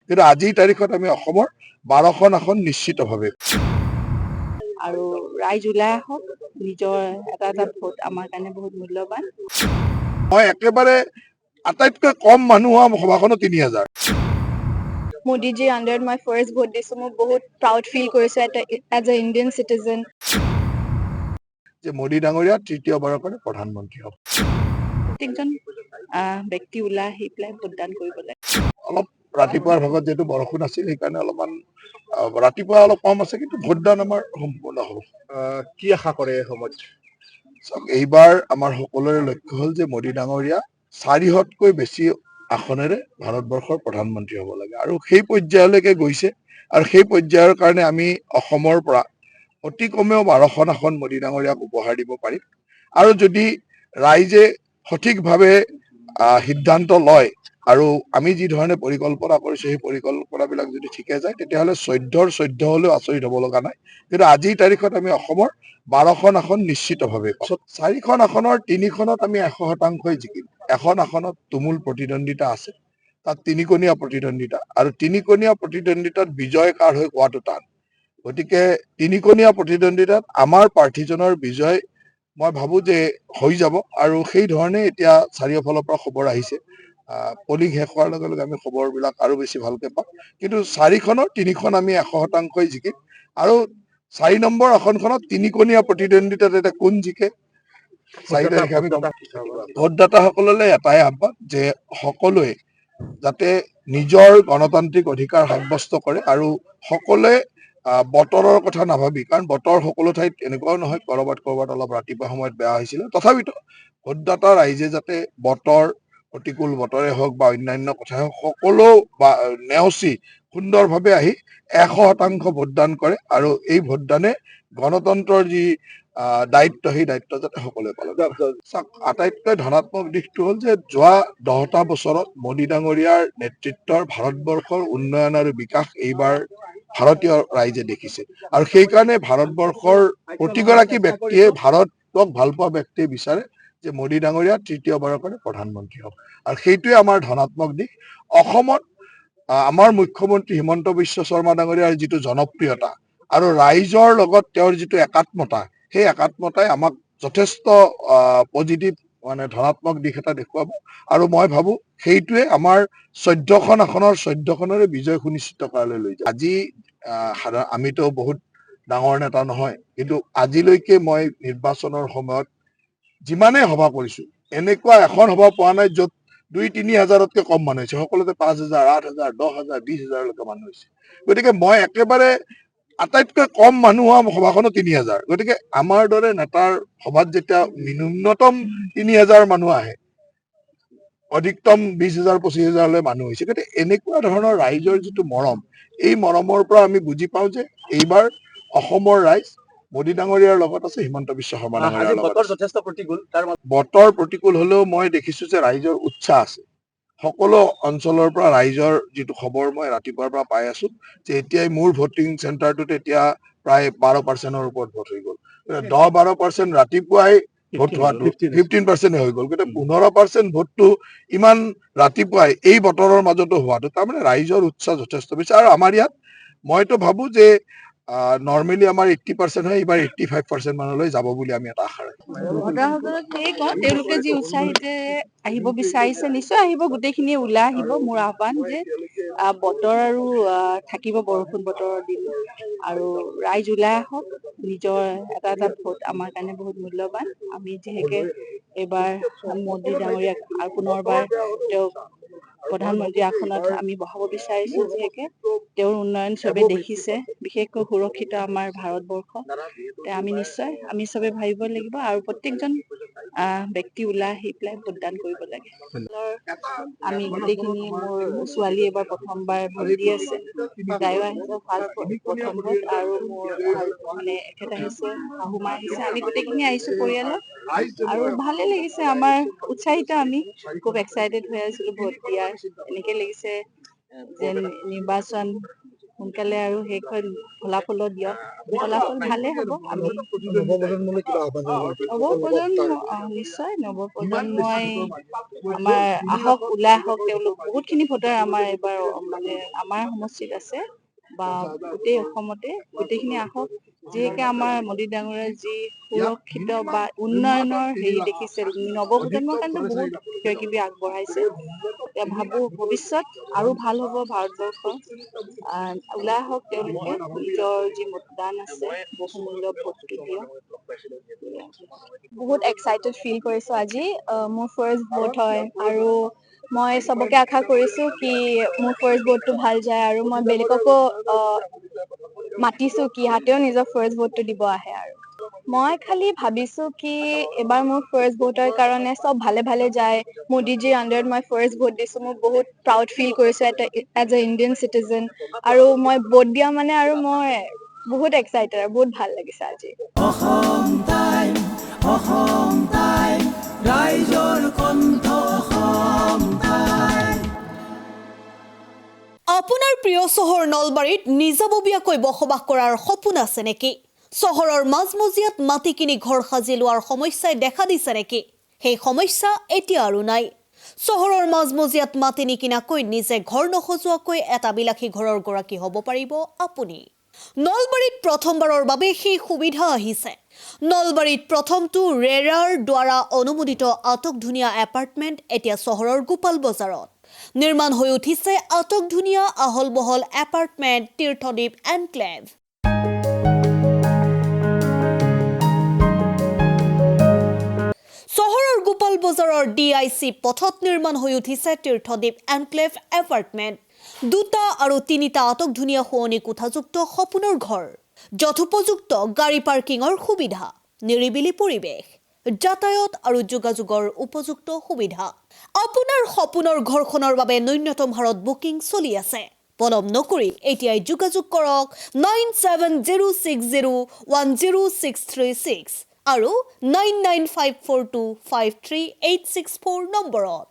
কিন্তু আজিৰ তাৰিখত আমি অসমৰ 12খন আসন নিশ্চিতভাৱে আৰু ৰাইজ ওলাই আহক নিজৰ এটা ভোট আমাৰ কাৰণে বহুত মূল্যৱান মই একেবাৰে আটাইতকৈ কম মানুহ হোৱা সভাখনো 3000 মোদীজীৰ আণ্ডাৰত মই ফাৰ্ষ্ট ভোট দিছো মই বহুত প্ৰাউড ফিল কৰিছো এজ এ ইণ্ডিয়ান চিটিজেন যে মোদী ডাঙৰীয়া তৃতীয়বাৰৰ কাৰণে প্ৰধানমন্ত্ৰী হ'ব প্ৰত্যেকজন ব্যক্তি ওলাই আহি পেলাই ভোটদান কৰিব লাগে অলপ ৰাতিপুৱাৰ ভাগত যেহেতু বৰষুণ আছিল সেইকাৰণে অলপমান ৰাতিপুৱা অলপ কম আছে কিন্তু ভোটদান আমাৰ সম্পূৰ্ণ হ'ব কি আশা কৰে এই সময়ত এইবাৰ আমাৰ সকলোৰে লক্ষ্য হ'ল যে মোদী ডাঙৰীয়া 400তকৈ বেছি আসনেৰে ভাৰতবৰ্ষৰ প্ৰধানমন্ত্ৰী হ'ব লাগে আৰু সেই পৰ্যায়লৈকে গৈছে আৰু সেই পৰ্যায়ৰ কাৰণে আমি অসমৰ পৰা অতি কমেও 12খন আসন মোদী ডাঙৰীয়াক উপহাৰ দিব পাৰিম আৰু যদি ৰাইজে সঠিকভাৱে সিদ্ধান্ত লয় আৰু আমি যি ধৰণে পৰিকল্পনা কৰিছো সেই পৰিকল্পনাবিলাক যদি ঠিকে যায় তেতিয়াহ'লে 14 হলেও আচৰিত হ'ব লগা নাই কিন্তু আজিৰ তাৰিখত আমি অসমৰ 12খন আসন নিশ্চিতভাৱে 4খন আসনৰ 3খনত আমি 100% জিকিম এখন আসনত তুমুল প্ৰতিদ্বন্দ্বিতা আছে তাত তিনিকণীয়া প্ৰতিদ্বন্দ্বিতা আৰু তিনিকণীয়া প্ৰতিদ্বন্দ্বিতাত বিজয় কাৰ হৈ কোৱাটো টান গতিকে তিনিকণীয়া প্ৰতিদ্বন্দ্বিতাত আমাৰ প্ৰাৰ্থীজনৰ বিজয় মই ভাবো যে হৈ যাব আৰু সেই ধৰণে এতিয়া চাৰিওফালৰ পৰা খবৰ আহিছে পলিং শেষ হোৱাৰ লগে লগে আমি খবৰবিলাক আৰু বেছি ভালকে পাম কিন্তু 4খনৰ 3খন আমি 100% জিকিম আৰু 4 নম্বৰ আসনখনত তিনিকণীয়া প্ৰতিদ্বন্দ্বিতাত এটা কোন জিকে 4 তাৰিখে আমি ভোটদাতাসকললৈ এটাই আহ্বান যে সকলোৱে যাতে নিজৰ গণতান্ত্ৰিক অধিকাৰ সাব্যস্ত কৰে আৰু সকলোৱে বতৰৰ কথা নাভাবি কাৰণ বতৰ সকলো ঠাইত এনেকুৱাও নহয় কৰবাত অলপ ৰাতিপুৱা সময়ত বেয়া হৈছিলে তথাপিতো ভোটদাতা ৰাইজে যাতে বতৰ প্ৰতিকূল বতৰে হওক বা অন্যান্য কথাই হওক সকলো নেওচি সুন্দৰভাৱে আহি 100% ভোটদান কৰে আৰু এই ভোটদানে গণতন্ত্ৰৰ যি দায়িত্ব সেই দায়িত্ব যাতে সকলোৱে পালন কৰে আটাইতকৈ ধনাত্মক দিশটো হ'ল যে যোৱা 10টা বছৰত মোদী ডাঙৰীয়াৰ নেতৃত্বৰ ভাৰতবৰ্ষৰ উন্নয়ন আৰু বিকাশ এইবাৰ ভাৰতীয় ৰাইজে দেখিছে আৰু সেইকাৰণে ভাৰতবৰ্ষৰ প্ৰতিগৰাকী ব্যক্তিয়ে ভাৰতক ভাল পোৱা ব্যক্তিয়ে বিচাৰে যে মোদী ডাঙৰীয়া তৃতীয়বাৰৰ কাৰণে প্ৰধানমন্ত্ৰী হওক আৰু সেইটোৱে আমাৰ ধনাত্মক দিশ অসমত আমাৰ মুখ্যমন্ত্ৰী হিমন্ত বিশ্ব শৰ্মা ডাঙৰীয়াৰ যিটো জনপ্ৰিয়তা আৰু ৰাইজৰ লগত তেওঁৰ যিটো একাত্মতা সেই একাত্মতাই আমাক যথেষ্ট পজিটিভ মানে ধনাত্মক দিশ এটা দেখুৱাব আৰু মই ভাবো সেইটোৱে আমাৰ 14খন আসনৰ 14খনৰে বিজয় সুনিশ্চিত কৰালৈ লৈ যায় আজি আমিতো বহুত ডাঙৰ নেতা নহয় কিন্তু আজিলৈকে মই নিৰ্বাচনৰ সময়ত যিমানেই সভা কৰিছো এনেকুৱা এখন সভা পোৱা নাই য'ত 2-3 হাজাৰতকৈ কম মানুহ হৈছে সকলোতে 5,000 8,000 10,000 20,000লৈকে মানুহ হৈছে গতিকে মই একেবাৰে আটাইতকৈ কম মানুহ হোৱা সভাখনো 3000 গতিকে আমাৰ দৰে নেতাৰ সভাত যেতিয়া ন্যূনতম 3000 মানুহ আহে অধিকতম 20,000 25,000লৈ মানুহ হৈছে গতিকে এনেকুৱা ধৰণৰ ৰাইজৰ যিটো মৰম এই মৰমৰ পৰা আমি বুজি পাওঁ যে এইবাৰ অসমৰ ৰাইজ মোদী ডাঙৰীয়াৰ লগত আছে হিমন্ত বিশ্ব শৰ্মা ডাঙৰীয়াৰ লগত যথেষ্ট প্ৰতিকূল বতৰ প্ৰতিকূল হলেও মই দেখিছো যে ৰাইজৰ উৎসাহ আছে সকলো অঞ্চলৰ পৰা ৰাইজৰ যিটো খবৰ মই ৰাতিপুৱাৰ পৰা পাই আছো যে এতিয়াই মোৰ ভোটিং চেণ্টাৰটোত এতিয়া প্ৰায় 12%ৰ ওপৰত ভোট হৈ গ'ল 10-12% ৰাতিপুৱাই ভোট হোৱাটো 15% হৈ গ'ল গতিকে 15% ভোটটো ইমান ৰাতিপুৱাই এই বতৰৰ মাজতো হোৱাটো তাৰমানে ৰাইজৰ উৎসাহ যথেষ্ট বেছি আৰু আমাৰ ইয়াত মইতো ভাবো যে নৰ্মেলি আমাৰ 80% হয় এইবাৰ 85% মানলৈ যাব বুলি আমি এটা আশা ৰাখি ভোটাৰসকলক সেয়ে কওঁ তেওঁলোকে যি উৎসাহিতে আহিব বিচাৰিছে নিশ্চয় আহিব গোটেইখিনিয়ে ওলাই আহিব মোৰ আহ্বান যে বতৰ আৰু থাকিব বৰষুণ বতৰৰ দিন আৰু ৰাইজ ওলাই আহক নিজৰ এটা ভোট আমাৰ কাৰণে বহুত মূল্যৱান আমি যিহেতু এইবাৰ মোদী ডাঙৰীয়াক আৰু পুনৰবাৰ তেওঁক প্ৰধানমন্ত্ৰী আসনত আমি বহাব বিচাৰিছো যিহেতু তেওঁৰ উন্নয়ন চবে দেখিছে বিশেষকৈ সুৰক্ষিত আমাৰ ভাৰতবৰ্ষ আমি চবে ভাবিব লাগিব আৰু প্ৰত্যেকজন ব্যক্তি ওলাই আহি পেলাই ভোটদান কৰিব লাগে আমি গোটেইখিনি মোৰ ছোৱালী এবাৰ প্ৰথমবাৰ ভোট দি আছে তাইও আহিছে প্ৰথম ভোট আৰু মোৰ মানে এখেত আহিছে শাহুমা আহিছে আমি গোটেইখিনি আহিছো পৰিয়ালত আৰু ভালে লাগিছে আমাৰ উৎসাহিত আমি খুব এক্সাইটেড হৈ আছিলো ভোট দিয়াৰ এনেকে লাগিছে যে নিৰ্বাচন সোনকালে আৰু শেষ হৈ ফলাফলো দিয়ক, ফলাফল ভালে হ'ব। আমি নৱপ্ৰজন্মলৈ কিবা আহ্বান জনাব নৱপ্ৰজন্ম নিশ্চয় নৱপ্ৰজন্মই আমাৰ আহক ওলাই আহক, তেওঁলোক বহুতখিনি ভোটাৰ আমাৰ এইবাৰ মানে আমাৰ সমষ্টিত আছে বা গোটেই অসমতে, গোটেইখিনি আহক। যিহেকে আমাৰ মোদী ডাঙৰীয়াই যি সুৰক্ষিত বা উন্নয়নৰ হেৰি দেখিছে, নৱপ্ৰজন্মৰ কাৰণে বহুত কিবা কিবি আগবঢ়াইছে। এতিয়া ভাবো ভৱিষ্যত আৰু ভাল হ'ব ভাৰতবৰ্ষ। ওলাই আহক তেওঁলোকে, নিজৰ যি মতদান আছে বহুমূল্য ভোটটো দিয়ক। বহুত এক্সাইটেড ফিল কৰিছো আজি। মোৰ ফাৰ্ষ্ট ভোট হয় আৰু মই চবকে আশা কৰিছো কি মোৰ ফাৰ্ষ্ট ভোটটো ভাল যায় আৰু মই বেলেগকো মাতিছো কি সিহঁতেও নিজৰ ফাৰ্ষ্ট ভোটটো দিব আহে। আৰু মই খালি ভাবিছো কি এবাৰ মোৰ ফাৰ্ষ্ট ভোটৰ কাৰণে চব ভালে ভালে যায়। মোদীজীৰ আণ্ডাৰত মই ফাৰ্ষ্ট ভোট দিছো, মই বহুত প্ৰাউড ফিল কৰিছো এজ এ ইণ্ডিয়ান চিটিজেন। আৰু মই ভোট দিয়া মানে আৰু মই বহুত এক্সাইটেড, বহুত ভাল লাগিছে আজি। আপোনাৰ প্ৰিয় চহৰ নলবাৰীত নিজাববীয়াকৈ বসবাস কৰাৰ সপোন আছে নেকি? চহৰৰ মাজমজিয়াত মাটি কিনি ঘৰ সাজি লোৱাৰ সমস্যাই দেখা দিছে নেকি? সেই সমস্যা এতিয়া আৰু নাই। চহৰৰ মাজমজিয়াত মাটি নিকিনাকৈ নিজে ঘৰ নসজোৱাকৈ এটা বিলাসী ঘৰৰ গৰাকী হ'ব পাৰিব আপুনি। নলবাৰীত প্ৰথমবাৰৰ বাবে সেই সুবিধা আহিছে। নলবাৰীত প্ৰথমটো ৰেৰাৰ দ্বাৰা অনুমোদিত আটকধুনীয়া এপাৰ্টমেণ্ট এতিয়া চহৰৰ গোপাল বজাৰত। নিৰ্মাণ হৈ উঠিছে আটকধুনীয়া আহল বহল এপাৰ্টমেণ্ট তীৰ্থদ্বীপ এনক্লেভ। চহৰৰ গোপাল বজাৰৰ DIC পথত নিৰ্মাণ হৈ উঠিছে তীৰ্থদ্বীপ এনক্লেভ এপাৰ্টমেণ্ট। 2টা আৰু 3টা আটকধুনীয়া শোৱনি কোঠাযুক্ত সপোনৰ ঘৰ, যথোপযুক্ত গাড়ী পাৰ্কিঙৰ সুবিধা, নিৰিবিলি পৰিৱেশ, যাতায়াত আৰু যোগাযোগৰ উপযুক্ত সুবিধা। আপোনাৰ সপোনৰ ঘৰখনৰ বাবে ন্যূনতম হাৰত বুকিং চলি আছে। পলম নকৰি এতিয়াই যোগাযোগ কৰক 9706010636 আৰু 9954253864 নম্বৰত।